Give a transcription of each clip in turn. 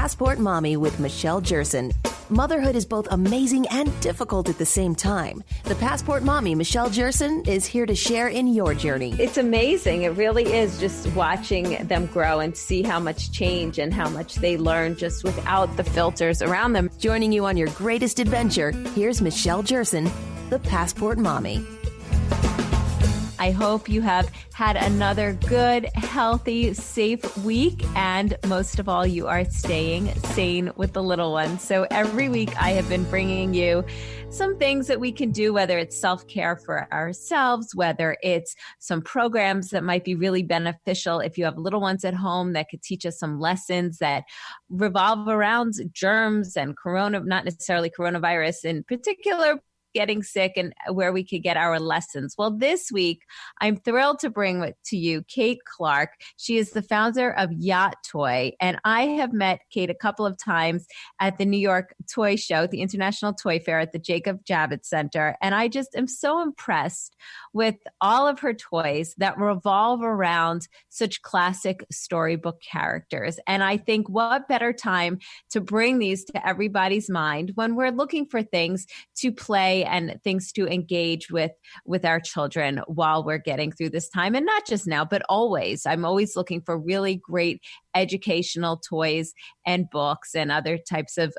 Passport Mommy with Michelle Jerson. Motherhood is both amazing and difficult at the same time. The Passport Mommy, Michelle Jerson, is here to share in your journey. It's amazing. It really is, just watching them grow and see how much change and how much they learn just without the filters around them. Joining you on your greatest adventure, here's Michelle Jerson, the Passport Mommy. I hope you have had another good, healthy, safe week. And most of all, you are staying sane with the little ones. So every week I have been bringing you some things that we can do, whether it's self-care for ourselves, whether it's some programs that might be really beneficial if you have little ones at home that could teach us some lessons that revolve around germs and not necessarily coronavirus in particular, getting sick, and where we could get our lessons. Well, this week, I'm thrilled to bring to you Kate Clark. She is the founder of Yacht Toy, and I have met Kate a couple of times at the New York Toy Show, the International Toy Fair at the Jacob Javits Center, and I just am so impressed with all of her toys that revolve around such classic storybook characters. And I think what better time to bring these to everybody's mind when we're looking for things to play and things to engage with our children while we're getting through this time. And not just now, but always. I'm always looking for really great educational toys and books and other types of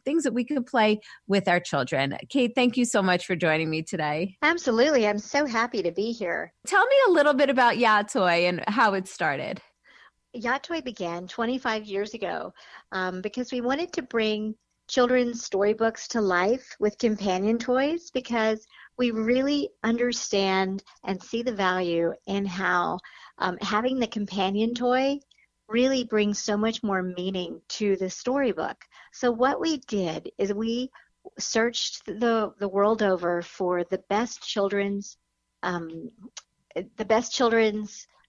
things that we can play with our children. Kate, thank you so much for joining me today. Absolutely. I'm so happy to be here. Tell me a little bit about Yacht Toy and how it started. Yacht Toy began 25 years ago because we wanted to bring children's storybooks to life with companion toys, because we really understand and see the value in how having the companion toy really brings so much more meaning to the storybook. So what we did is we searched the world over for the best children's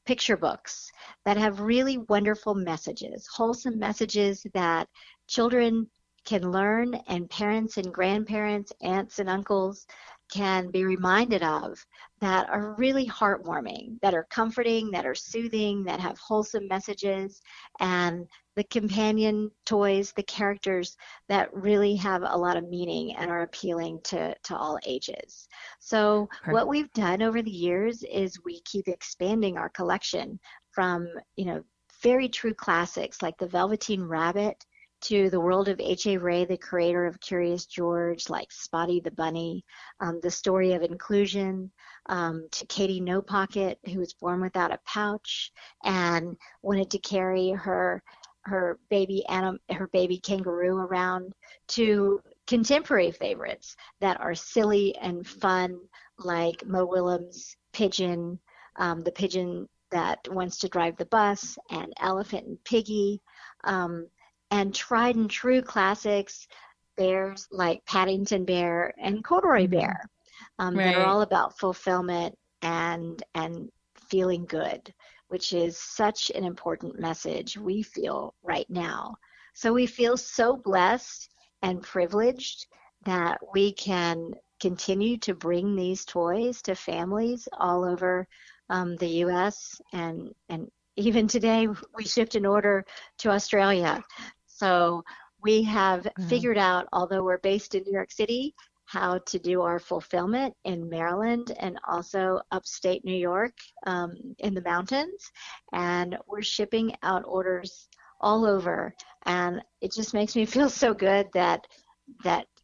picture books that have really wonderful messages, wholesome messages that children can learn, and parents and grandparents, aunts and uncles can be reminded of, that are really heartwarming, that are comforting, that are soothing, that have wholesome messages, and the companion toys, the characters that really have a lot of meaning and are appealing to all ages. So Perfect. What we've done over the years is we keep expanding our collection from, very true classics like the Velveteen Rabbit to the world of H.A. Rey, the creator of Curious George, like Spotty the Bunny, the story of inclusion, to Katie No Pocket, who was born without a pouch and wanted to carry her baby kangaroo around, to contemporary favorites that are silly and fun, like Mo Willems' Pigeon, the pigeon that wants to drive the bus, and Elephant and Piggy, and tried and true classics, bears like Paddington Bear and Corduroy Bear, that are all about fulfillment and feeling good, which is such an important message we feel right now. So we feel so blessed and privileged that we can continue to bring these toys to families all over the U.S. and even today we shipped an order to Australia. So we have figured out, although we're based in New York City, how to do our fulfillment in Maryland and also upstate New York in the mountains. And we're shipping out orders all over. And it just makes me feel so good that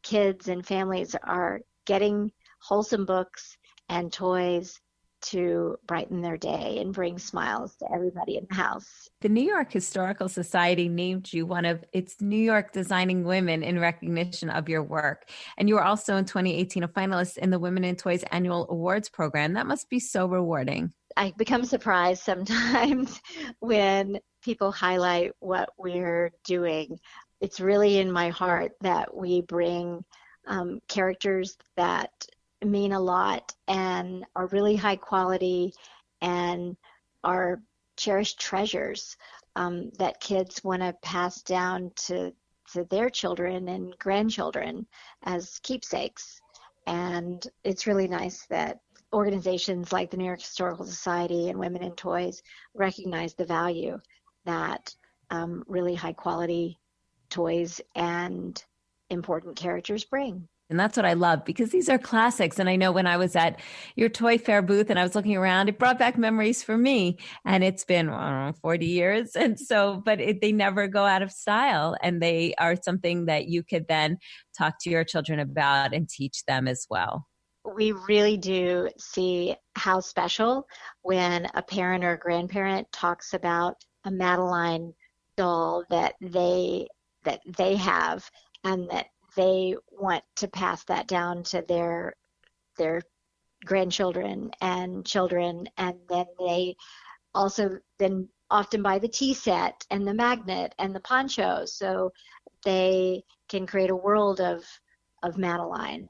kids and families are getting wholesome books and toys to brighten their day and bring smiles to everybody in the house. The New York Historical Society named you one of its New York Designing Women in recognition of your work. And you were also in 2018 a finalist in the Women in Toys Annual Awards Program. That must be so rewarding. I become surprised sometimes when people highlight what we're doing. It's really in my heart that we bring characters that mean a lot and are really high quality and are cherished treasures that kids want to pass down to their children and grandchildren as keepsakes. And it's really nice that organizations like the New York Historical Society and Women in Toys recognize the value that really high quality toys and important characters bring. And that's what I love, because these are classics. And I know when I was at your toy fair booth and I was looking around, it brought back memories for me. And it's been, I don't know, 40 years. And so, but they never go out of style. And they are something that you could then talk to your children about and teach them as well. We really do see how special when a parent or a grandparent talks about a Madeline doll that they have, and that they want to pass that down to their grandchildren and children, and then they also then often buy the tea set and the magnet and the poncho, so they can create a world of Madeline.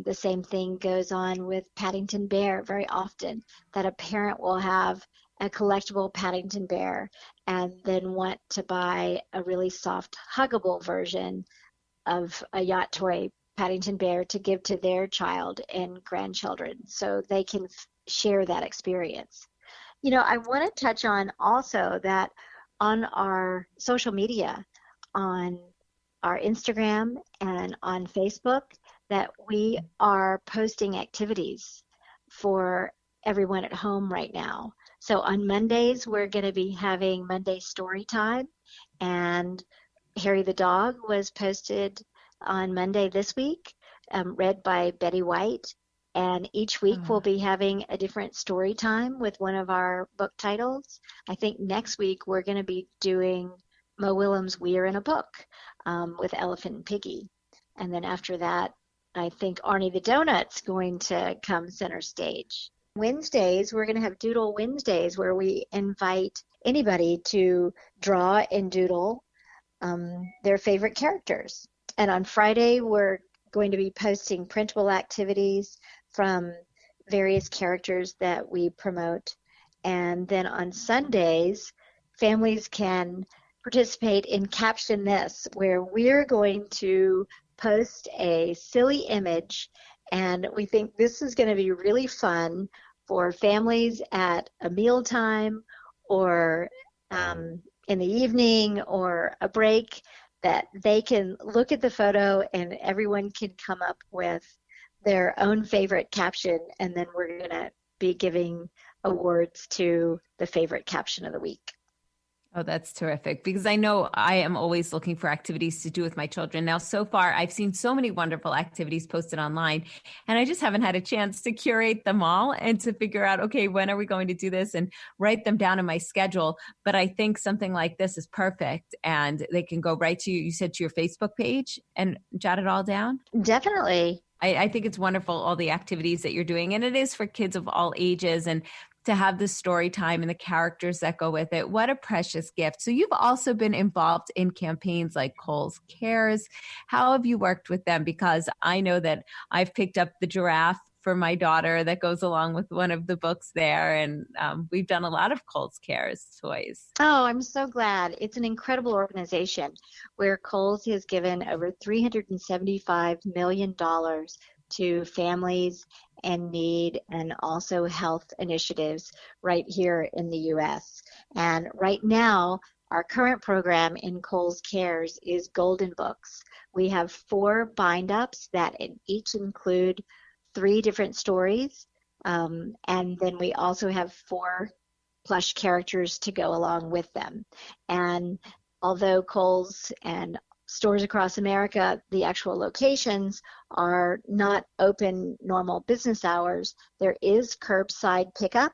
The same thing goes on with Paddington Bear very often, that a parent will have a collectible Paddington Bear and then want to buy a really soft, huggable version of a yacht toy Paddington Bear to give to their child and grandchildren so they can share that experience. You know, I want to touch on also that on our social media, on our Instagram and on Facebook, that we are posting activities for everyone at home right now. So on Mondays, we're going to be having Monday Story Time, and Harry the Dog was posted on Monday this week, read by Betty White. And each week we'll be having a different story time with one of our book titles. I think next week we're going to be doing Mo Willems' We're in a Book with Elephant and Piggy. And then after that, I think Arnie the Donut's going to come center stage. Wednesdays, we're going to have Doodle Wednesdays, where we invite anybody to draw and doodle their favorite characters. And on Friday, we're going to be posting printable activities from various characters that we promote. And then on Sundays, families can participate in Caption This, where we're going to post a silly image, and we think this is going to be really fun for families at a mealtime or in the evening or a break, that they can look at the photo and everyone can come up with their own favorite caption, and then we're going to be giving awards to the favorite caption of the week. Oh, that's terrific, because I know I am always looking for activities to do with my children. Now, so far, I've seen so many wonderful activities posted online, and I just haven't had a chance to curate them all and to figure out, okay, when are we going to do this, and write them down in my schedule. But I think something like this is perfect, and they can go right to, you said, to your Facebook page and jot it all down? Definitely. I think it's wonderful, all the activities that you're doing, and it is for kids of all ages, and to have the story time and the characters that go with it. What a precious gift. So you've also been involved in campaigns like Kohl's Cares. How have you worked with them? Because I know that I've picked up the giraffe for my daughter that goes along with one of the books there. And we've done a lot of Kohl's Cares toys. Oh, I'm so glad. It's an incredible organization where Kohl's has given over $375 million to families in need and also health initiatives right here in the U.S. And right now, our current program in Kohl's Cares is Golden Books. We have 4 bind-ups that each include 3 different stories, and then we also have 4 plush characters to go along with them. And although Kohl's and stores across America, the actual locations are not open normal business hours, there is curbside pickup,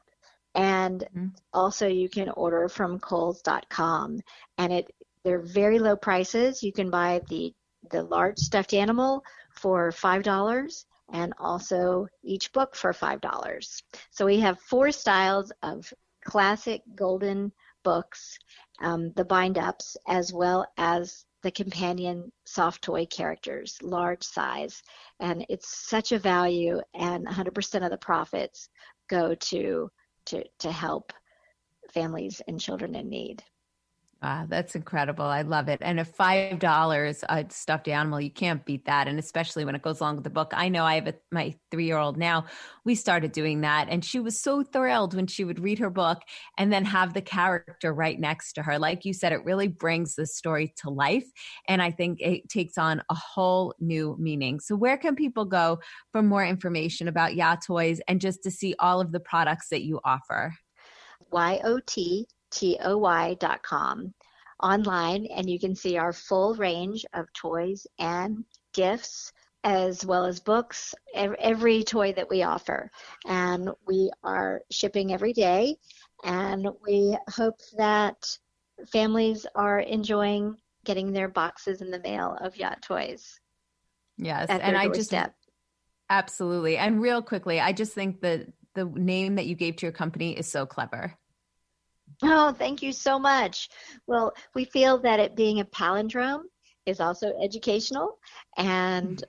and also you can order from Kohls.com. And they're very low prices. You can buy the large stuffed animal for $5 and also each book for $5. So we have 4 styles of classic golden books, the bind-ups, as well as the companion soft toy characters, large size. And it's such a value, and 100% of the profits go to help families and children in need. Ah, that's incredible. I love it. And at $5 a stuffed animal, you can't beat that. And especially when it goes along with the book. I know I have my 3-year-old now. We started doing that. And she was so thrilled when she would read her book and then have the character right next to her. Like you said, it really brings the story to life. And I think it takes on a whole new meaning. So where can people go for more information about Ya Toys and just to see all of the products that you offer? YOTTOY.com online, and you can see our full range of toys and gifts as well as books, every toy that we offer. And we are shipping every day, and we hope that families are enjoying getting their boxes in the mail of Yacht Toys. Yes. At And their I doorstep. absolutely. And real quickly, I just think that the name that you gave to your company is so clever. Oh, thank you so much. Well, we feel that it being a palindrome is also educational, and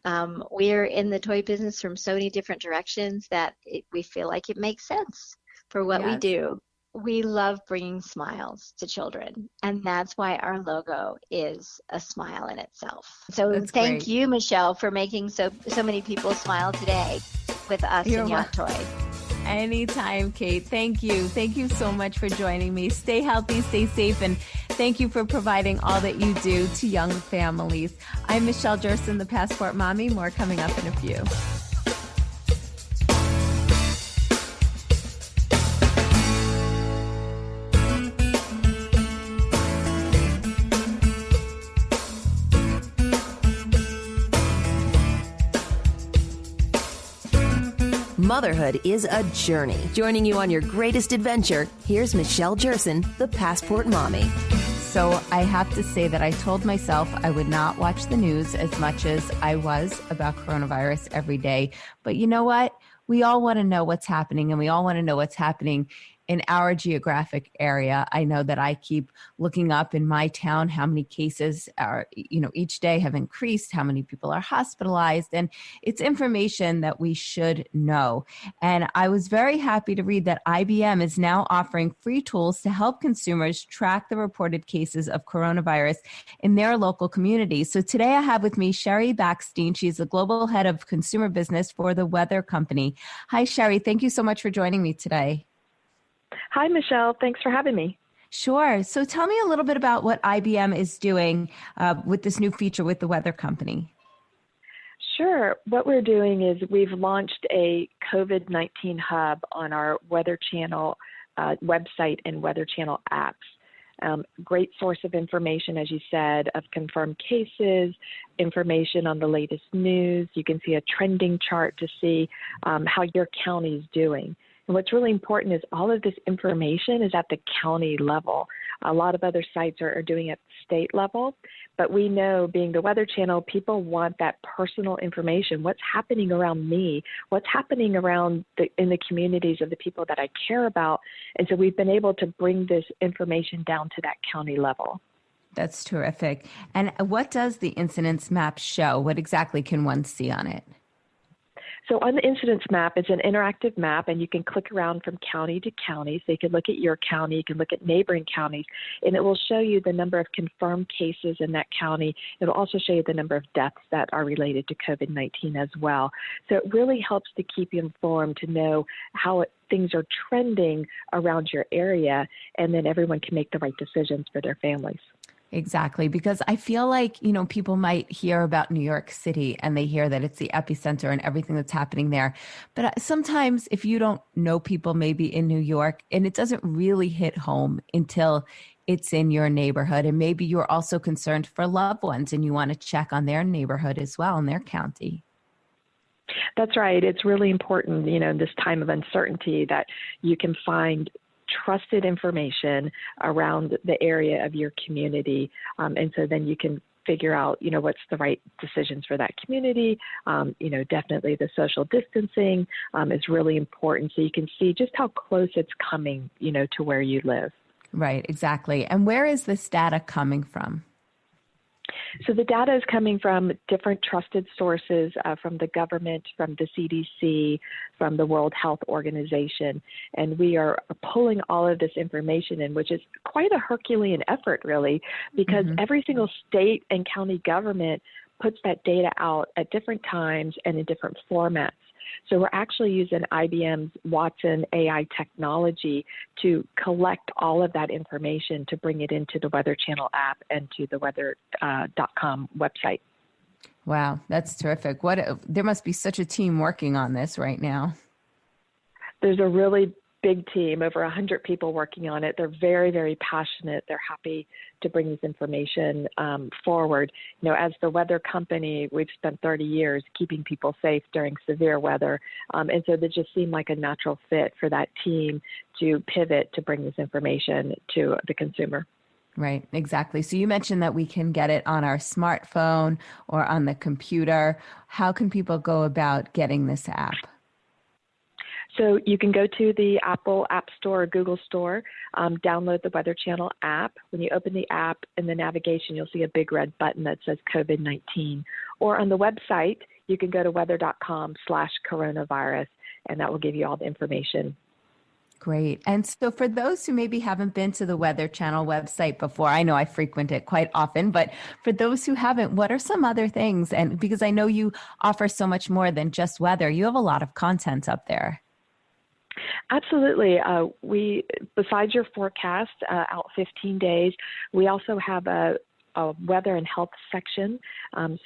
we're in the toy business from so many different directions that we feel like it makes sense for what we Yes. do. We love bringing smiles to children, and that's why our logo is a smile in itself. So That's thank great. you, Michelle, for making so many people smile today with us You're in Yacht Toy. Anytime, Kate. Thank you. Thank you so much for joining me. Stay healthy, stay safe, and thank you for providing all that you do to young families. I'm Michelle Jerson, the Passport Mommy. More coming up in a few. Motherhood is a journey. Joining you on your greatest adventure, here's Michelle Jerson, the Passport Mommy. So I have to say that I told myself I would not watch the news as much as I was about coronavirus every day. But you know what? We all want to know what's happening, and we all want to know what's happening in our geographic area. I know that I keep looking up in my town how many cases are, each day have increased, how many people are hospitalized, and it's information that we should know. And I was very happy to read that IBM is now offering free tools to help consumers track the reported cases of coronavirus in their local communities. So today I have with me Sherry Backstein. She's the global head of consumer business for the Weather Company. Hi, Sherry. Thank you so much for joining me today. Hi, Michelle. Thanks for having me. Sure. So tell me a little bit about what IBM is doing with this new feature with the Weather Company. Sure. What we're doing is we've launched a COVID-19 hub on our Weather Channel website and Weather Channel apps. Great source of information, as you said, of confirmed cases, information on the latest news. You can see a trending chart to see how your county is doing. And what's really important is all of this information is at the county level. A lot of other sites are doing it at state level, but we know, being the Weather Channel, people want that personal information. What's happening around me? What's happening around in the communities of the people that I care about? And so we've been able to bring this information down to that county level. That's terrific. And what does the incidence map show? What exactly can one see on it? So on the incidence map, it's an interactive map, and you can click around from county to county. So you can look at your county, you can look at neighboring counties, and it will show you the number of confirmed cases in that county. It will also show you the number of deaths that are related to COVID-19 as well. So it really helps to keep you informed, to know how things are trending around your area, and then everyone can make the right decisions for their families. Exactly, because I feel like, people might hear about New York City and they hear that it's the epicenter and everything that's happening there. But sometimes if you don't know people maybe in New York, and it doesn't really hit home until it's in your neighborhood, and maybe you're also concerned for loved ones and you want to check on their neighborhood as well in their county. That's right. It's really important, in this time of uncertainty, that you can find trusted information around the area of your community. And so then you can figure out, what's the right decisions for that community. Definitely the social distancing is really important. So you can see just how close it's coming, to where you live. Right, exactly. And where is this data coming from? So the data is coming from different trusted sources, from the government, from the CDC, from the World Health Organization. And we are pulling all of this information in, which is quite a Herculean effort, really, because every single state and county government puts that data out at different times and in different formats. So we're actually using IBM's Watson AI technology to collect all of that information to bring it into the Weather Channel app and to the weather.com website. Wow, that's terrific. There must be such a team working on this right now. There's a really big team, over 100 people working on it. They're very, very passionate. They're happy to bring this information forward. As the weather company, we've spent 30 years keeping people safe during severe weather. And so that just seemed like a natural fit for that team to pivot to bring this information to the consumer. Right, exactly. So you mentioned that we can get it on our smartphone or on the computer. How can people go about getting this app? So you can go to the Apple App Store or Google Store, download the Weather Channel app. When you open the app in the navigation, you'll see a big red button that says COVID-19. Or on the website, you can go to weather.com/coronavirus, and that will give you all the information. Great. And so for those who maybe haven't been to the Weather Channel website before, I know I frequent it quite often, but for those who haven't, what are some other things? And because I know you offer so much more than just weather, you have a lot of content up there. Absolutely. We, besides your forecast out 15 days, we also have a weather and health section.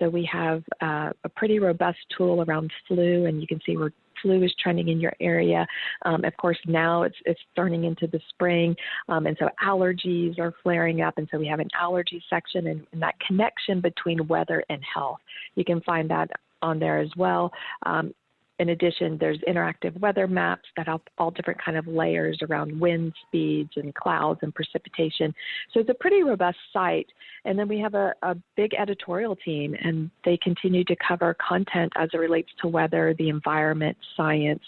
So we have a pretty robust tool around flu, and you can see where flu is trending in your area. Of course, now it's turning into the spring, and so allergies are flaring up, and so we have an allergy section and that connection between weather and health. You can find that on there as well. In addition, there's interactive weather maps that have all different kind of layers around wind speeds and clouds and precipitation. So it's a pretty robust site. And then we have a big editorial team, and they continue to cover content as it relates to weather, the environment, science.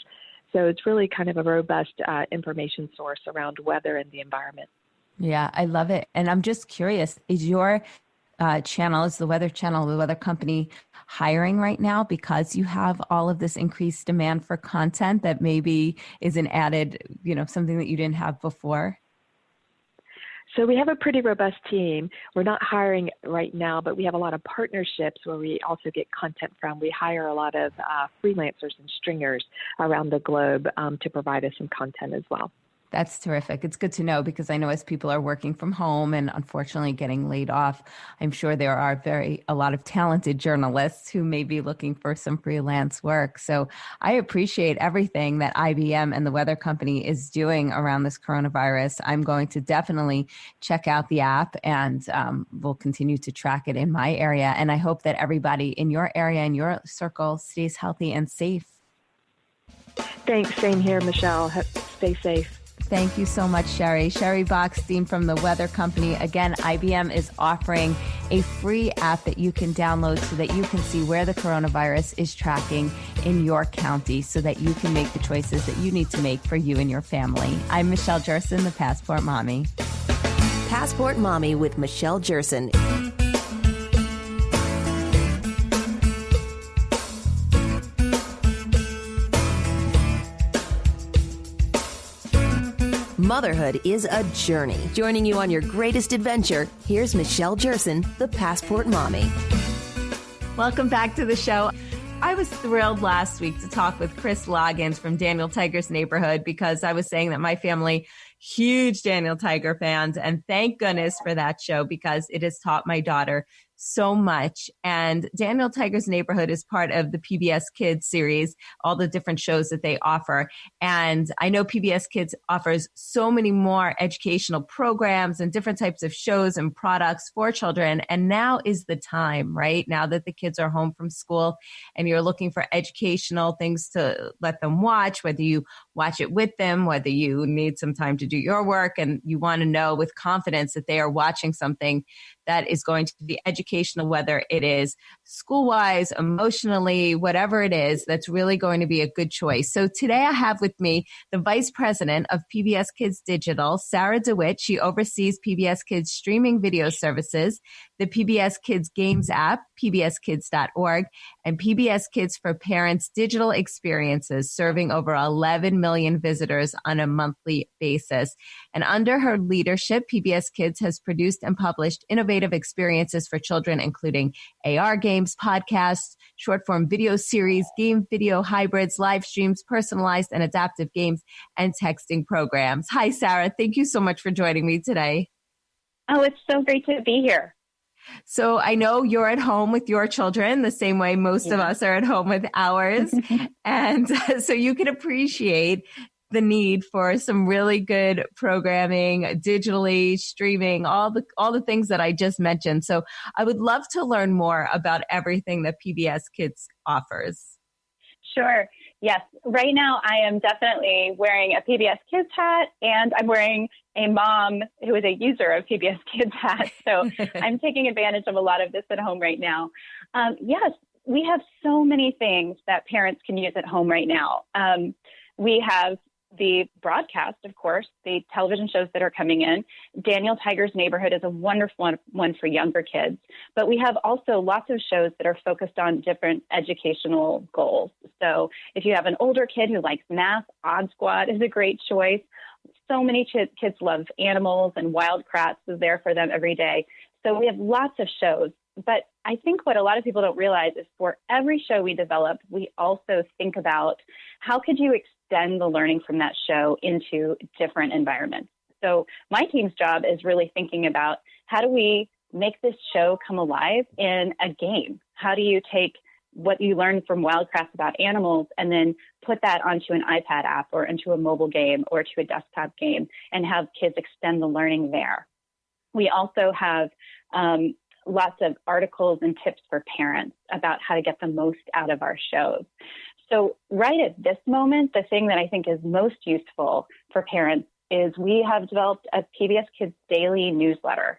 So it's really kind of a robust information source around weather and the environment. Yeah, I love it. And I'm just curious, is your channel, is the Weather Channel, the weather company, hiring right now because you have all of this increased demand for content that maybe is an added, something that you didn't have before? So we have a pretty robust team. We're not hiring right now, but we have a lot of partnerships where we also get content from. We hire a lot of freelancers and stringers around the globe to provide us some content as well. That's terrific. It's good to know because I know as people are working from home and unfortunately getting laid off, I'm sure there are a lot of talented journalists who may be looking for some freelance work. So I appreciate everything that IBM and the weather company is doing around this coronavirus. I'm going to definitely check out the app and we'll continue to track it in my area. And I hope that everybody in your area and your circle stays healthy and safe. Thanks. Same here, Michelle. Stay safe. Thank you so much, Sherry. Sherry Bockstein from the Weather Company. Again, IBM is offering a free app that you can download so that you can see where the coronavirus is tracking in your county so that you can make the choices that you need to make for you and your family. I'm Michelle Jerson, the Passport Mommy. Passport Mommy with Michelle Jerson. Motherhood is a journey. Joining you on your greatest adventure, here's Michelle Jerson, the Passport Mommy. Welcome back to the show. I was thrilled last week to talk with Chris Loggins from Daniel Tiger's Neighborhood because I was saying that my family, huge Daniel Tiger fans, and thank goodness for that show because it has taught my daughter so much. And Daniel Tiger's Neighborhood is part of the PBS Kids series, all the different shows that they offer. And I know PBS Kids offers so many more educational programs and different types of shows and products for children. And now is the time, right? Now that the kids are home from school and you're looking for educational things to let them watch, whether you watch it with them, whether you need some time to do your work and you want to know with confidence that they are watching something that is going to be educational educational, whether it is school-wise, emotionally, whatever it is, that's really going to be a good choice. So today I have with me the Vice President of PBS Kids Digital, Sarah DeWitt. She oversees PBS Kids streaming video services, the PBS Kids Games app, pbskids.org, and PBS Kids for Parents digital experiences, serving over 11 million visitors on a monthly basis. And under her leadership, PBS Kids has produced and published innovative experiences for children, including AR games, podcasts, short-form video series, game video hybrids, live streams, personalized and adaptive games, and texting programs. Hi, Sarah. Thank you so much for joining me today. Oh, it's so great to be here. So I know you're at home with your children the same way most of us are at home with ours. And so you can appreciate the need for some really good programming, digitally streaming, all the things that I just mentioned. So I would love to learn more about everything that PBS Kids offers. Sure. Yes. Right now, I am definitely wearing a PBS Kids hat, and I'm wearing a mom who is a user of PBS Kids hat. So I'm taking advantage of a lot of this at home right now. Yes, we have so many things that parents can use at home right now. We have the broadcast, of course, the television shows that are coming in. Daniel Tiger's Neighborhood is a wonderful one for younger kids. But we have also lots of shows that are focused on different educational goals. So if you have an older kid who likes math, Odd Squad is a great choice. So many kids love animals, and Wild Kratts is there for them every day. So we have lots of shows. But I think what a lot of people don't realize is for every show we develop, we also think about how could you extend the learning from that show into different environments. So my team's job is really thinking about how do we make this show come alive in a game? How do you take what you learned from Wild Kratts about animals and then put that onto an iPad app or into a mobile game or to a desktop game and have kids extend the learning there? We also have lots of articles and tips for parents about how to get the most out of our shows. So right at this moment, the thing that I think is most useful for parents is we have developed a PBS Kids daily newsletter.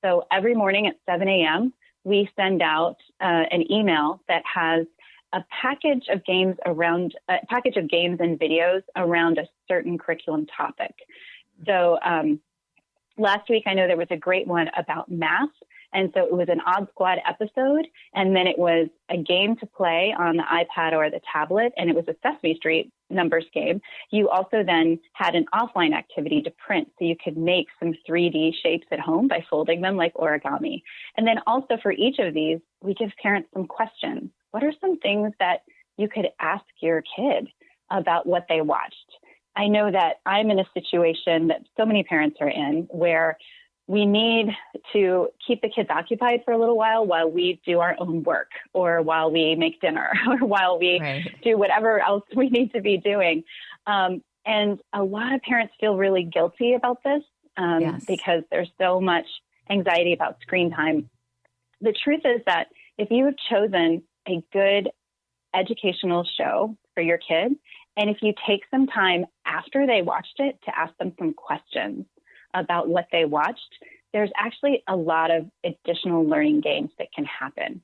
So every morning at 7 a.m., we send out an email that has a package of games and videos around a certain curriculum topic. So last week, I know there was a great one about math. And so it was an Odd Squad episode, and then it was a game to play on the iPad or the tablet, and it was a Sesame Street numbers game. You also then had an offline activity to print, so you could make some 3D shapes at home by folding them like origami. And then also for each of these, we give parents some questions. What are some things that you could ask your kid about what they watched? I know that I'm in a situation that so many parents are in where we need to keep the kids occupied for a little while we do our own work or while we make dinner or while we do whatever else we need to be doing. And a lot of parents feel really guilty about this because there's so much anxiety about screen time. The truth is that if you have chosen a good educational show for your kid, and if you take some time after they watched it to ask them some questions about what they watched, there's actually a lot of additional learning gains that can happen.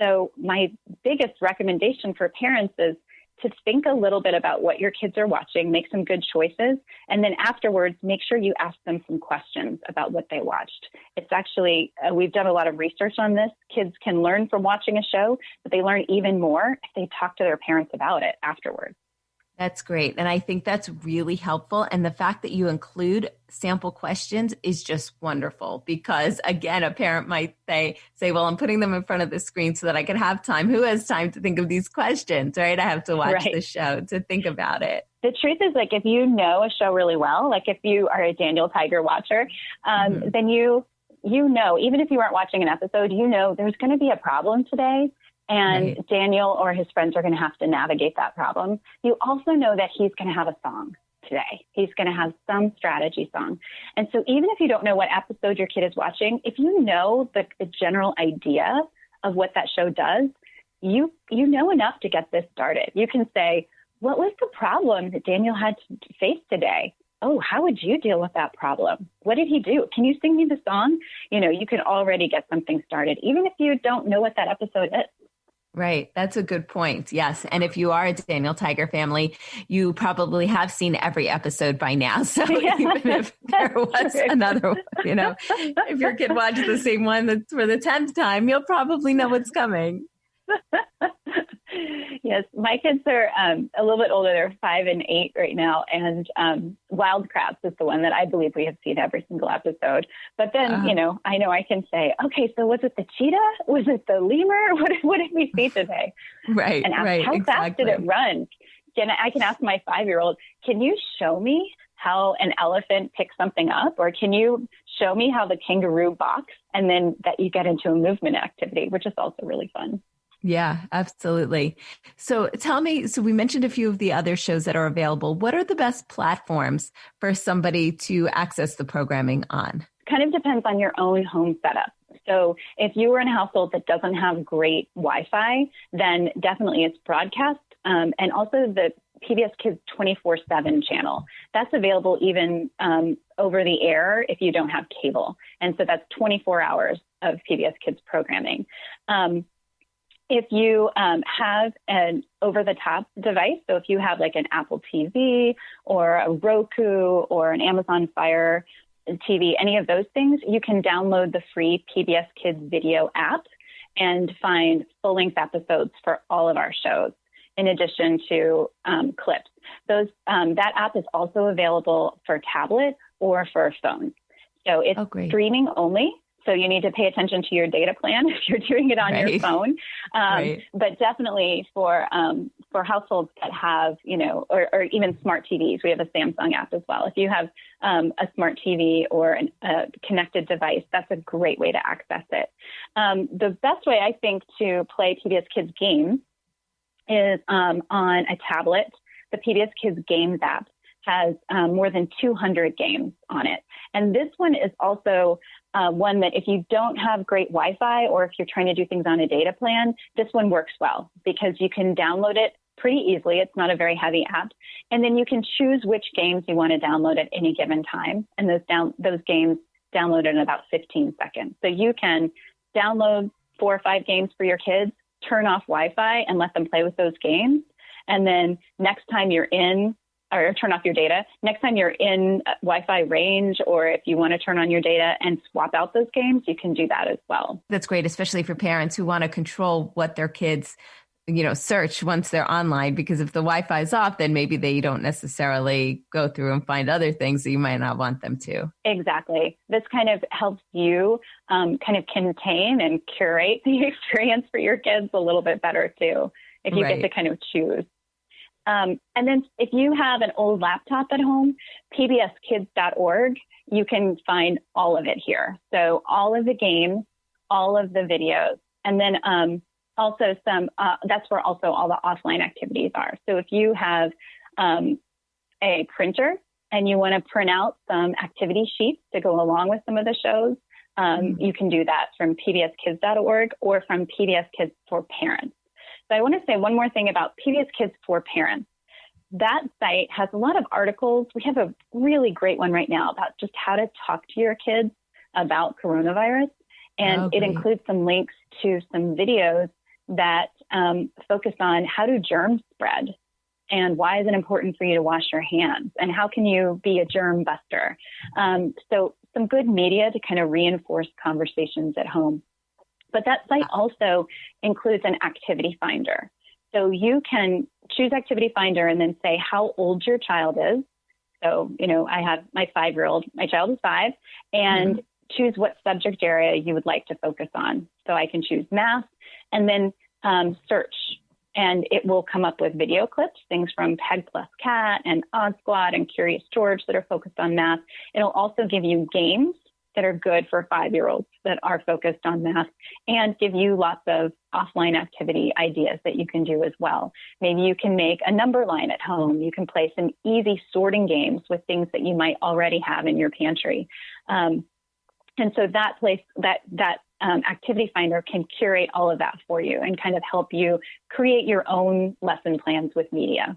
So my biggest recommendation for parents is to think a little bit about what your kids are watching, make some good choices, and then afterwards, make sure you ask them some questions about what they watched. It's actually, we've done a lot of research on this. Kids can learn from watching a show, but they learn even more if they talk to their parents about it afterwards. That's great. And I think that's really helpful. And the fact that you include sample questions is just wonderful because, again, a parent might say, well, I'm putting them in front of the screen so that I can have time. Who has time to think of these questions, right? I have to watch the show to think about it. The truth is, like, if you know a show really well, like if you are a Daniel Tiger watcher, then you know, even if you aren't watching an episode, you know there's going to be a problem today. And Daniel or his friends are going to have to navigate that problem. You also know that he's going to have a song today. He's going to have some strategy song. And so even if you don't know what episode your kid is watching, if you know the general idea of what that show does, you know enough to get this started. You can say, what was the problem that Daniel had to face today? oh, how would you deal with that problem? What did he do? Can you sing me the song? You can already get something started, even if you don't know what that episode is. Right. That's a good point. Yes. And if you are a Daniel Tiger family, you probably have seen every episode by now. So even if there was another one, if your kid watches the same one that's for the 10th time, you'll probably know what's coming. Yes, my kids are a little bit older. They're 5 and 8 right now. And Wild Kratts is the one that I believe we have seen every single episode. But then, I know I can say, okay, so was it the cheetah? Was it the lemur? What did we see today? Right, and ask, right. How fast did it run? I can ask my 5-year-old, can you show me how an elephant picks something up? Or can you show me how the kangaroo box? And then that you get into a movement activity, which is also really fun. Yeah, absolutely. So tell me, so we mentioned a few of the other shows that are available. What are the best platforms for somebody to access the programming on? Kind of depends on your own home setup. So if you are in a household that doesn't have great Wi-Fi, then definitely it's broadcast. And also the PBS Kids 24/7 channel. That's available even over the air if you don't have cable. And so that's 24 hours of PBS Kids programming. If you have an over-the-top device, so if you have like an Apple TV or a Roku or an Amazon Fire TV, any of those things, you can download the free PBS Kids video app and find full-length episodes for all of our shows, in addition to clips. That app is also available for tablet or for phone. So it's streaming only. So you need to pay attention to your data plan if you're doing it on your phone. But definitely for households that have, or even smart TVs, we have a Samsung app as well. If you have a smart TV or a connected device, that's a great way to access it. The best way, I think, to play PBS Kids games is on a tablet. The PBS Kids Games app has more than 200 games on it. And this one is also one that if you don't have great Wi-Fi or if you're trying to do things on a data plan, this one works well because you can download it pretty easily. It's not a very heavy app. And then you can choose which games you want to download at any given time. And those games download in about 15 seconds. So you can download 4 or 5 games for your kids, turn off Wi-Fi and let them play with those games. And then next time you're in, or turn off your data. Next time you're in Wi-Fi range, or if you want to turn on your data and swap out those games, you can do that as well. That's great, especially for parents who want to control what their kids, search once they're online, because if the Wi-Fi is off, then maybe they don't necessarily go through and find other things that you might not want them to. Exactly. This kind of helps you kind of contain and curate the experience for your kids a little bit better too, if you get to kind of choose. And then if you have an old laptop at home, pbskids.org, you can find all of it here. So all of the games, all of the videos, and then also that's where also all the offline activities are. So if you have a printer and you want to print out some activity sheets to go along with some of the shows, you can do that from pbskids.org or from PBS Kids for Parents. So I want to say one more thing about PBS Kids for Parents. That site has a lot of articles. We have a really great one right now about just how to talk to your kids about coronavirus. And it includes some links to some videos that focus on how do germs spread and why is it important for you to wash your hands and how can you be a germ buster. So some good media to kind of reinforce conversations at home. But that site also includes an activity finder. So you can choose activity finder and then say how old your child is. So, I have my 5-year-old, my child is 5, and choose what subject area you would like to focus on. So I can choose math and then search, and it will come up with video clips, things from Peg Plus Cat and Odd Squad and Curious George that are focused on math. It'll also give you games that are good for 5-year-olds that are focused on math and give you lots of offline activity ideas that you can do as well. Maybe you can make a number line at home. You can play some easy sorting games with things that you might already have in your pantry. And so that activity finder can curate all of that for you and kind of help you create your own lesson plans with media.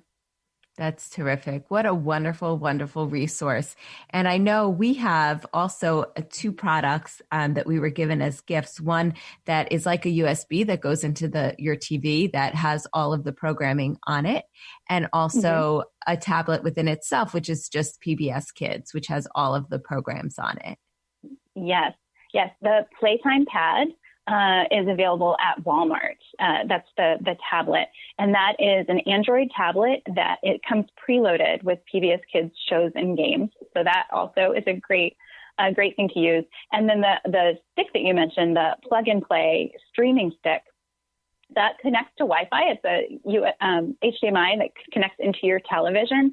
That's terrific. What a wonderful, wonderful resource. And I know we have also two products that we were given as gifts. One that is like a USB that goes into your TV that has all of the programming on it. And also a tablet within itself, which is just PBS Kids, which has all of the programs on it. Yes. The Playtime Pad is available at Walmart. That's the tablet. And that is an Android tablet that it comes preloaded with PBS Kids shows and games. So that also is a great thing to use. And then the stick that you mentioned, the plug and play streaming stick, that connects to Wi-Fi. It's a HDMI that connects into your television.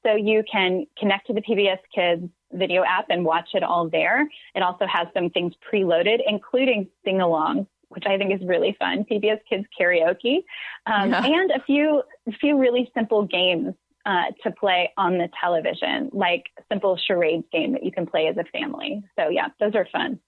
So you can connect to the PBS Kids video app and watch it all there. It also has some things preloaded, including sing-along, which I think is really fun, PBS Kids karaoke, and a few really simple games to play on the television, like a simple charades game that you can play as a family. So yeah, those are fun.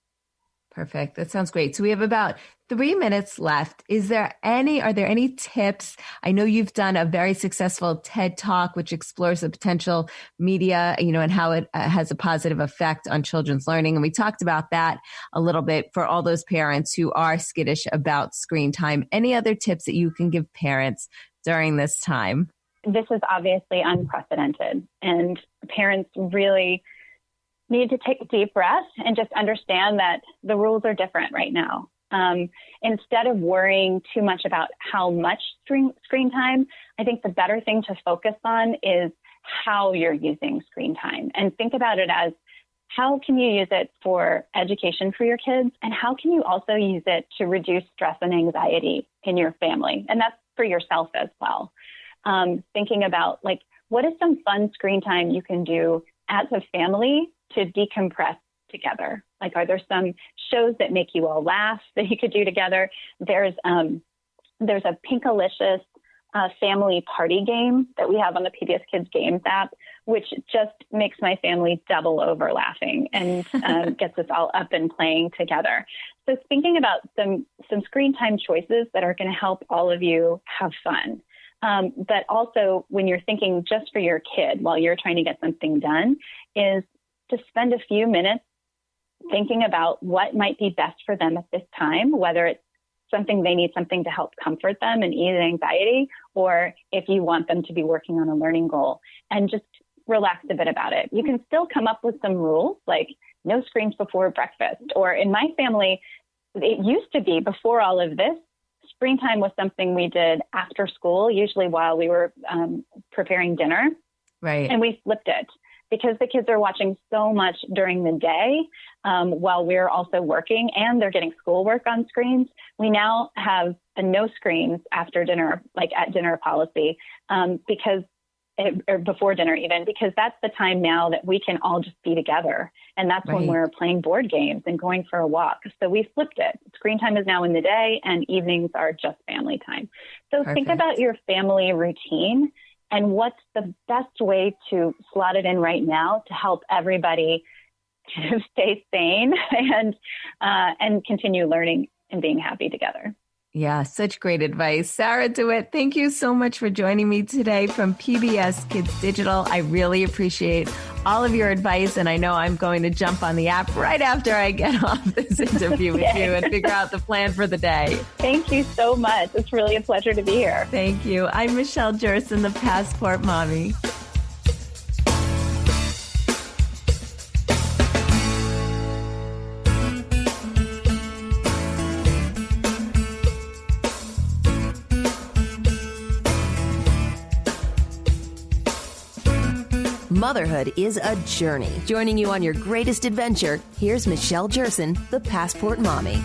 Perfect. That sounds great. So we have about 3 minutes left. Are there any tips? I know you've done a very successful TED Talk, which explores the potential media, and how it has a positive effect on children's learning. And we talked about that a little bit for all those parents who are skittish about screen time. Any other tips that you can give parents during this time? This is obviously unprecedented, and parents really need to take a deep breath and just understand that the rules are different right now. Instead of worrying too much about how much screen time, I think the better thing to focus on is how you're using screen time, and think about it as how can you use it for education for your kids, and how can you also use it to reduce stress and anxiety in your family, and that's for yourself as well. Thinking about what is some fun screen time you can do as a family to decompress together. Are there some shows that make you all laugh that you could do together? There's a Pinkalicious family party game that we have on the PBS Kids Games app, which just makes my family double over laughing and gets us all up and playing together. So thinking about some screen time choices that are going to help all of you have fun. But also when you're thinking just for your kid while you're trying to get something done is to spend a few minutes thinking about what might be best for them at this time, whether it's something they need something to help comfort them and ease anxiety, or if you want them to be working on a learning goal, and just relax a bit about it. You can still come up with some rules like no screens before breakfast, or in my family, it used to be before all of this, screen time was something we did after school, usually while we were preparing dinner. Right. And we flipped it because the kids are watching so much during the day while we're also working, and they're getting schoolwork on screens. We now have a no screens after dinner, at dinner policy, or before dinner even, because that's the time now that we can all just be together. And that's when we're playing board games and going for a walk. So we flipped it. Screen time is now in the day and evenings are just family time. So Think about your family routine and what's the best way to slot it in right now to help everybody kind of stay sane and continue learning and being happy together. Yeah, such great advice. Sarah DeWitt, thank you so much for joining me today from PBS Kids Digital. I really appreciate all of your advice, and I know I'm going to jump on the app right after I get off this interview with you and figure out the plan for the day. Thank you so much. It's really a pleasure to be here. Thank you. I'm Michelle Jerson, the Passport Mommy. Motherhood is a journey. Joining you on your greatest adventure, here's Michelle Jerson, the Passport Mommy.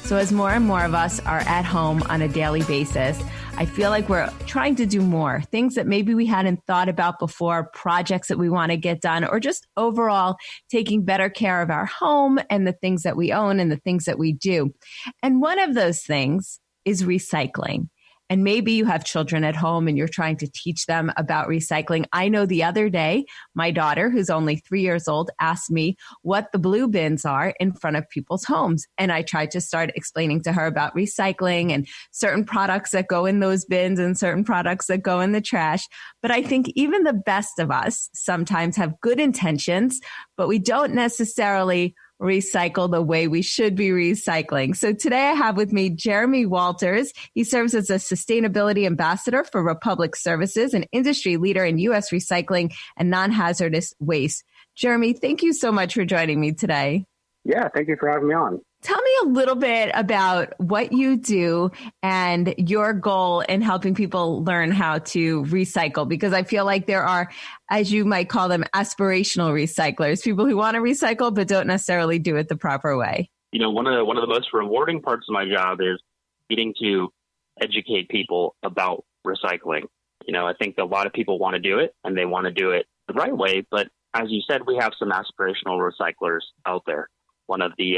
So as more and more of us are at home on a daily basis, I feel like we're trying to do more things that maybe we hadn't thought about before, projects that we want to get done, or just overall taking better care of our home and the things that we own and the things that we do. And one of those things is recycling. And maybe you have children at home and you're trying to teach them about recycling. I know the other day, my daughter, who's only 3 years old, asked me what the blue bins are in front of people's homes. And I tried to start explaining to her about recycling and certain products that go in those bins and certain products that go in the trash. But I think even the best of us sometimes have good intentions, but we don't necessarily recycle the way we should be recycling. So today I have with me Jeremy Walters. He serves as a sustainability ambassador for Republic Services, an industry leader in U.S. recycling and non-hazardous waste. Jeremy, thank you so much for joining me today. Yeah, thank you for having me on. Tell me a little bit about what you do and your goal in helping people learn how to recycle, because I feel like there are, as you might call them, aspirational recyclers, people who want to recycle but don't necessarily do it the proper way. You know, one of the most rewarding parts of my job is getting to educate people about recycling. You know, I think a lot of people want to do it and they want to do it the right way, but as you said, we have some aspirational recyclers out there. One of the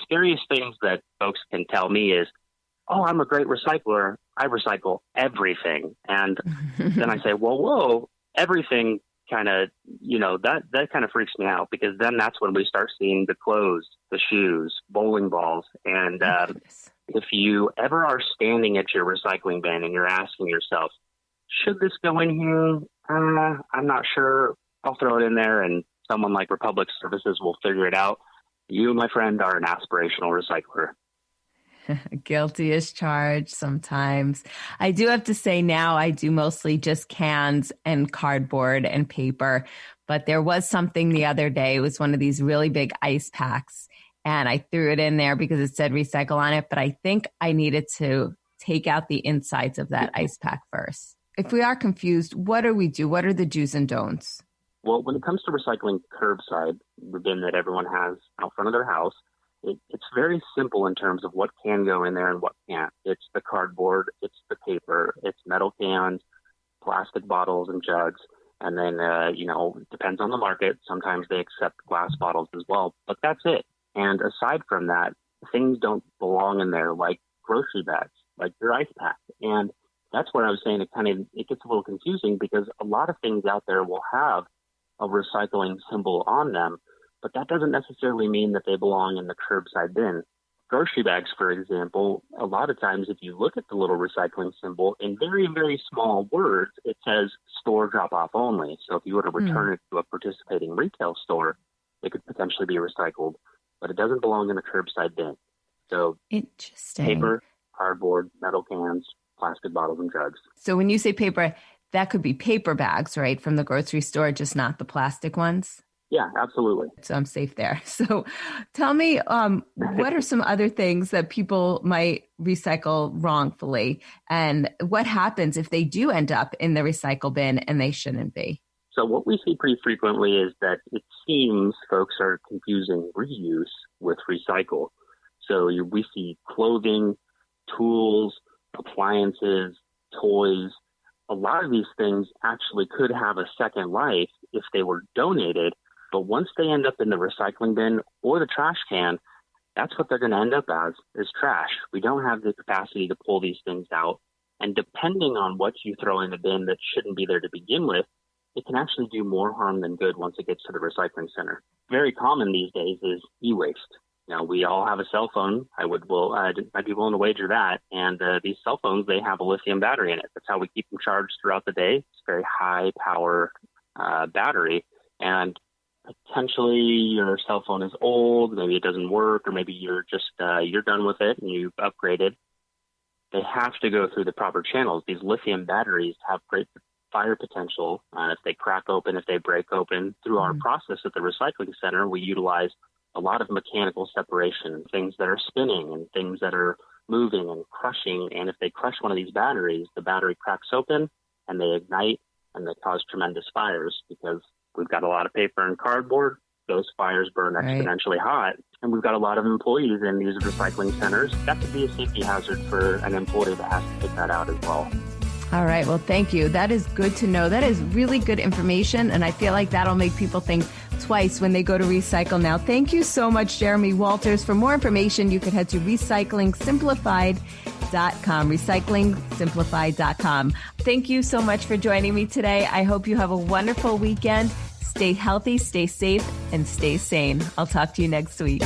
scariest things that folks can tell me is, oh, I'm a great recycler. I recycle everything. And then I say, well, whoa, everything kind of, you know, that kind of freaks me out, because then that's when we start seeing the clothes, the shoes, bowling balls. And if you ever are standing at your recycling bin and you're asking yourself, should this go in here? I'm not sure. I'll throw it in there and someone like Republic Services will figure it out. You, my friend, are an aspirational recycler. Guilty as charged sometimes. I do have to say now I do mostly just cans and cardboard and paper. But there was something the other day. It was one of these really big ice packs. And I threw it in there because it said recycle on it. But I think I needed to take out the insides of that ice pack first. If we are confused, what do we do? What are the do's and don'ts? Well, when it comes to recycling curbside, the bin that everyone has out front of their house, it's very simple in terms of what can go in there and what can't. It's the cardboard, it's the paper, it's metal cans, plastic bottles and jugs. And then, it depends on the market. Sometimes they accept glass bottles as well, but that's it. And aside from that, things don't belong in there like grocery bags, like your ice pack. And that's where I was saying it gets a little confusing, because a lot of things out there will have a recycling symbol on them, but that doesn't necessarily mean that they belong in the curbside bin. Grocery bags, for example, a lot of times if you look at the little recycling symbol, in very, very small words, it says store drop-off only. So if you were to return it to a participating retail store, it could potentially be recycled, but it doesn't belong in the curbside bin. So interesting. Paper, cardboard, metal cans, plastic bottles, and jugs. So when you say paper, that could be paper bags, right, from the grocery store, just not the plastic ones? Yeah, absolutely. So I'm safe there. So tell me, what are some other things that people might recycle wrongfully? And what happens if they do end up in the recycle bin and they shouldn't be? So what we see pretty frequently is that it seems folks are confusing reuse with recycle. So we see clothing, tools, appliances, toys. A lot of these things actually could have a second life if they were donated, but once they end up in the recycling bin or the trash can, that's what they're going to end up as, is trash. We don't have the capacity to pull these things out, and depending on what you throw in the bin that shouldn't be there to begin with, it can actually do more harm than good once it gets to the recycling center. Very common these days is e-waste. Now, we all have a cell phone. I'd be willing to wager that. And these cell phones, they have a lithium battery in it. That's how we keep them charged throughout the day. It's a very high power battery. And potentially your cell phone is old, maybe it doesn't work, or maybe you're done with it and you've upgraded. They have to go through the proper channels. These lithium batteries have great fire potential. If they crack open, if they break open, through our process at the recycling center, we utilize a lot of mechanical separation, things that are spinning and things that are moving and crushing. And if they crush one of these batteries, the battery cracks open and they ignite and they cause tremendous fires, because we've got a lot of paper and cardboard. Those fires burn exponentially hot. And we've got a lot of employees in these recycling centers. That could be a safety hazard for an employee that has to take that out as well. All right. Well, thank you. That is good to know. That is really good information. And I feel like that'll make people think twice when they go to recycle now. Thank you so much, Jeremy Walters. For more information, you can head to recyclingsimplified.com. recyclingsimplified.com. Thank you so much for joining me today. I hope you have a wonderful weekend. Stay healthy, stay safe, and stay sane. I'll talk to you next week.